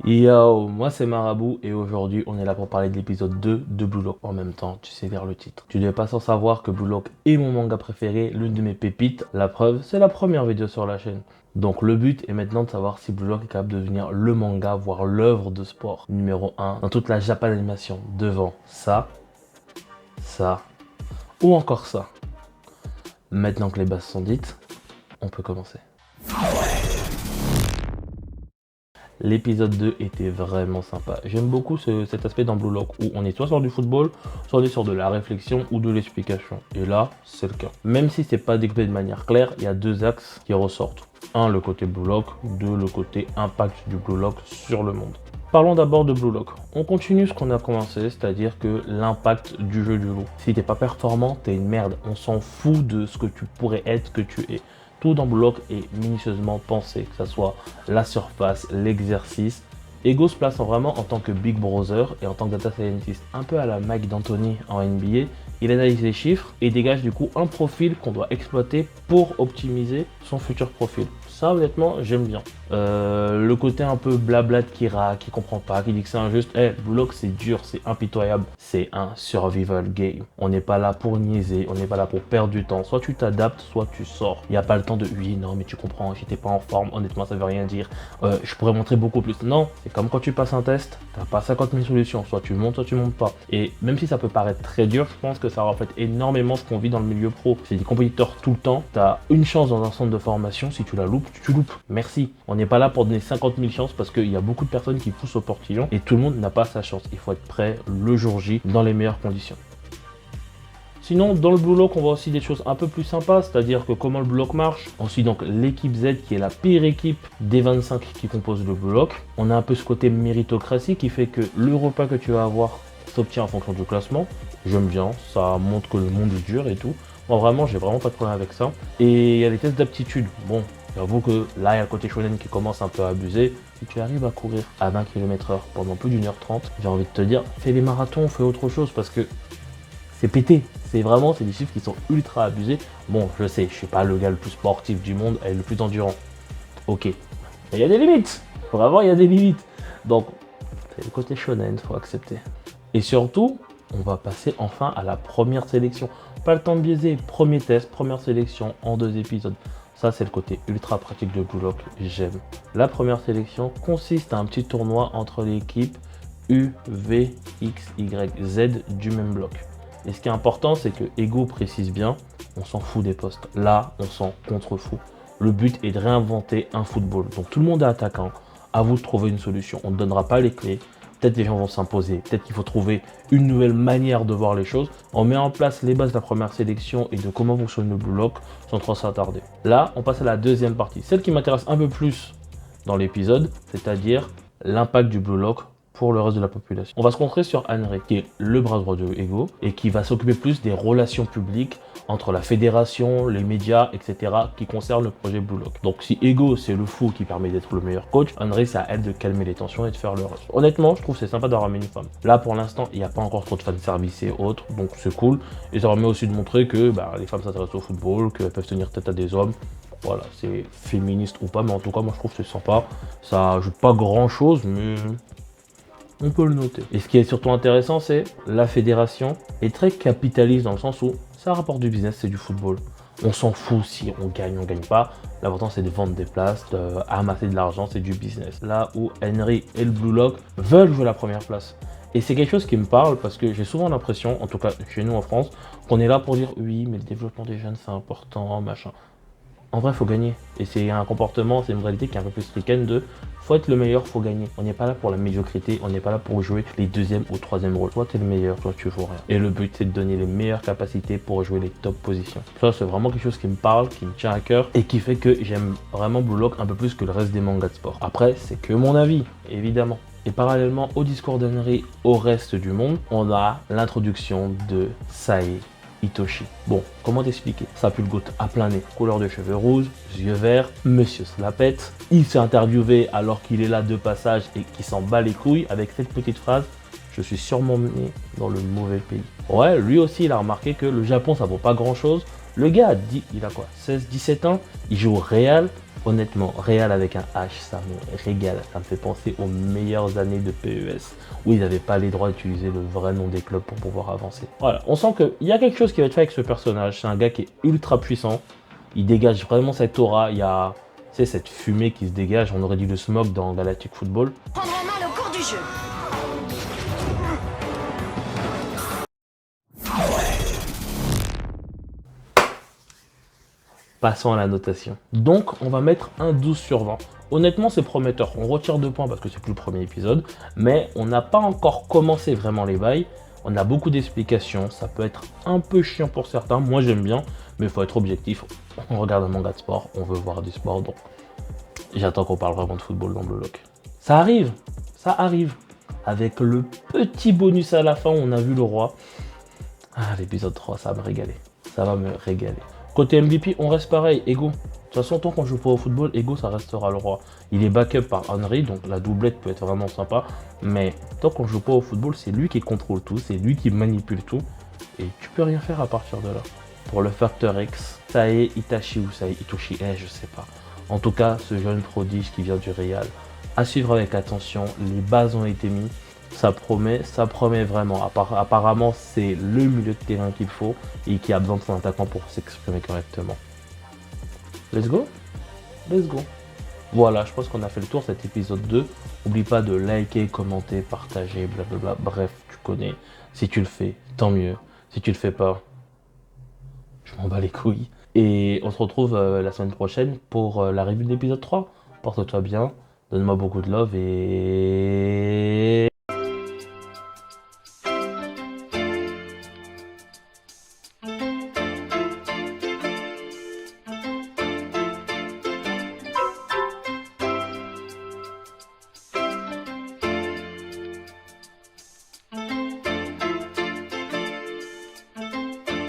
Yo, moi c'est Marabout et aujourd'hui on est là pour parler de l'épisode 2 de Blue Lock. En même temps, tu sais lire le titre. Tu n'es pas sans savoir que Blue Lock est mon manga préféré, l'une de mes pépites. La preuve, c'est la première vidéo sur la chaîne. Donc le but est maintenant de savoir si Blue Lock est capable de devenir le manga, voire l'œuvre de sport numéro 1 dans toute la Japan Animation. Devant ça, ou encore ça. Maintenant que les bases sont dites, on peut commencer. L'épisode 2 était vraiment sympa. J'aime beaucoup cet aspect dans Blue Lock où on est soit sur du football, soit on est sur de la réflexion ou de l'explication. Et là, c'est le cas. Même si c'est pas découpé de manière claire, il y a deux axes qui ressortent. Un, le côté Blue Lock, deux, le côté impact du Blue Lock sur le monde. Parlons d'abord de Blue Lock. On continue ce qu'on a commencé, c'est-à-dire que l'impact du jeu du loup. Si t'es pas performant, t'es une merde. On s'en fout de ce que tu pourrais être, que tu es. Tout dans Blue Lock est minutieusement pensé, que ce soit la surface, l'exercice. Ego se place vraiment en tant que Big Brother et en tant que data scientist, un peu à la Mike D'Antoni en NBA. Il analyse les chiffres et dégage du coup un profil qu'on doit exploiter pour optimiser son futur profil. Ça honnêtement j'aime bien. Le côté un peu blabla qui rate, qui comprend pas, qui dit que c'est injuste. Blue Lock c'est dur, c'est impitoyable. C'est un survival game. On n'est pas là pour niaiser, on n'est pas là pour perdre du temps. Soit tu t'adaptes, soit tu sors. Il n'y a pas le temps de oui, non mais tu comprends, j'étais pas en forme, honnêtement ça veut rien dire. Je pourrais montrer beaucoup plus. Non, c'est comme quand tu passes un test, t'as pas 50 000 solutions. Soit tu montes, soit tu montes pas. Et même si ça peut paraître très dur, je pense que ça reflète énormément ce qu'on vit dans le milieu pro. C'est des compétiteurs tout le temps. T'as une chance dans un centre de formation, si tu la loupes, tu loupes. Merci. On n'est pas là pour donner 50 000 chances parce qu'il y a beaucoup de personnes qui poussent au portillon et tout le monde n'a pas sa chance. Il faut être prêt le jour J dans les meilleures conditions. Sinon, dans le Blue Lock, on voit aussi des choses un peu plus sympas, c'est-à-dire que comment le Blue Lock marche. Ensuite, donc l'équipe Z qui est la pire équipe des 25 qui composent le Blue Lock. On a un peu ce côté méritocratie qui fait que le repas que tu vas avoir s'obtient en fonction du classement. J'aime bien, ça montre que le monde est dur et tout. Moi, vraiment, j'ai vraiment pas de problème avec ça. Et il y a les tests d'aptitude. Bon, j'avoue que là, il y a le côté shonen qui commence un peu à abuser. Si tu arrives à courir à 20 km/h pendant plus d'1 h 30, j'ai envie de te dire, fais les marathons, fais autre chose parce que c'est pété. C'est des chiffres qui sont ultra abusés. Bon, je sais, je suis pas le gars le plus sportif du monde et le plus endurant. Ok. Mais il y a des limites. Vraiment, il y a des limites. Donc, c'est le côté shonen, faut accepter. Et surtout, on va passer enfin à la première sélection. Pas le temps de biaiser. Premier test, première sélection en 2 épisodes. Ça, c'est le côté ultra pratique de Blue Lock. J'aime. La première sélection consiste à un petit tournoi entre l'équipe U, V, X, Y, Z du même bloc. Et ce qui est important, c'est que Ego précise bien, on s'en fout des postes. Là, on s'en contrefout. Le but est de réinventer un football. Donc tout le monde est attaquant. À vous de trouver une solution. On ne donnera pas les clés. Peut-être les gens vont s'imposer. Peut-être qu'il faut trouver une nouvelle manière de voir les choses. On met en place les bases de la première sélection et de comment fonctionne le Blue Lock sans trop s'attarder. Là, on passe à la deuxième partie. Celle qui m'intéresse un peu plus dans l'épisode, c'est-à-dire l'impact du Blue Lock pour le reste de la population. On va se concentrer sur Henry, qui est le bras droit de Ego et qui va s'occuper plus des relations publiques entre la fédération, les médias, etc. qui concernent le projet Blue Lock. Donc si Ego c'est le fou qui permet d'être le meilleur coach, Henry ça aide de calmer les tensions et de faire le reste. Honnêtement, je trouve que c'est sympa d'avoir ramené une femme. Là pour l'instant, il n'y a pas encore trop de fanservice et autres, donc c'est cool. Et ça permet aussi de montrer que les femmes s'intéressent au football, qu'elles peuvent tenir tête à des hommes. Voilà, c'est féministe ou pas, mais en tout cas moi je trouve que c'est sympa. Ça ajoute pas grand chose, mais on peut le noter. Et ce qui est surtout intéressant, c'est la fédération est très capitaliste dans le sens où ça rapporte du business, c'est du football. On s'en fout si on gagne pas. L'important c'est de vendre des places, d'amasser de l'argent, c'est du business. Là où Henry et le Blue Lock veulent jouer la première place. Et c'est quelque chose qui me parle parce que j'ai souvent l'impression, en tout cas chez nous en France, qu'on est là pour dire oui, mais le développement des jeunes c'est important, machin. En vrai, faut gagner. Et c'est un comportement, c'est une réalité qui est un peu plus africaine de faut être le meilleur, faut gagner. On n'est pas là pour la médiocrité, on n'est pas là pour jouer les 2e ou 3e rôles. Toi, t'es le meilleur, toi, tu joues rien. Et le but, c'est de donner les meilleures capacités pour jouer les top positions. Ça, c'est vraiment quelque chose qui me parle, qui me tient à cœur et qui fait que j'aime vraiment Blue Lock un peu plus que le reste des mangas de sport. Après, c'est que mon avis, évidemment. Et parallèlement au discours d'Henry au reste du monde, on a l'introduction de Sae Itoshi. Bon, comment t'expliquer? Ça pue le goutte à plein nez, couleur de cheveux rouges, yeux verts, monsieur se la pète. Il s'est interviewé alors qu'il est là de passage et qu'il s'en bat les couilles avec cette petite phrase: je suis sûrement né dans le mauvais pays. Ouais, lui aussi il a remarqué que le Japon ça vaut pas grand chose. Le gars il a quoi, 16-17 ans, il joue au Real, Honnêtement, Real avec un H, ça me régale. Ça me fait penser aux meilleures années de PES, où ils n'avaient pas les droits d'utiliser le vrai nom des clubs pour pouvoir avancer. Voilà, on sent qu'il y a quelque chose qui va être fait avec ce personnage. C'est un gars qui est ultra puissant. Il dégage vraiment cette aura. Il y a, tu sais, cette fumée qui se dégage. On aurait dit le smog dans Galactic Football. Prendre en main au cours du jeu. Passons à la notation. Donc, on va mettre un 12 sur 20. Honnêtement, c'est prometteur. On retire 2 points parce que c'est plus le premier épisode. Mais on n'a pas encore commencé vraiment les bails. On a beaucoup d'explications. Ça peut être un peu chiant pour certains. Moi, j'aime bien. Mais il faut être objectif. On regarde un manga de sport. On veut voir du sport. Donc, j'attends qu'on parle vraiment de football dans Blue Lock. Ça arrive. Ça arrive. Avec le petit bonus à la fin, on a vu le roi. Ah, l'épisode 3, ça va me régaler. Ça va me régaler. Côté MVP, on reste pareil, Ego. De toute façon, tant qu'on joue pas au football, Ego, ça restera le roi. Il est backup par Henry, donc la doublette peut être vraiment sympa. Mais tant qu'on joue pas au football, c'est lui qui contrôle tout, c'est lui qui manipule tout. Et tu peux rien faire à partir de là. Pour le Facteur X, Sae Itachi ou Sae Itoshi, je sais pas. En tout cas, ce jeune prodige qui vient du Real. À suivre avec attention, les bases ont été mises. Ça promet vraiment. Apparemment, c'est le milieu de terrain qu'il faut et qui a besoin de son attaquant pour s'exprimer correctement. Let's go? Let's go. Voilà, je pense qu'on a fait le tour de cet épisode 2. N'oublie pas de liker, commenter, partager, blablabla. Bref, tu connais. Si tu le fais, tant mieux. Si tu le fais pas, je m'en bats les couilles. Et on se retrouve la semaine prochaine pour la review de l'épisode 3. Porte-toi bien, donne-moi beaucoup de love et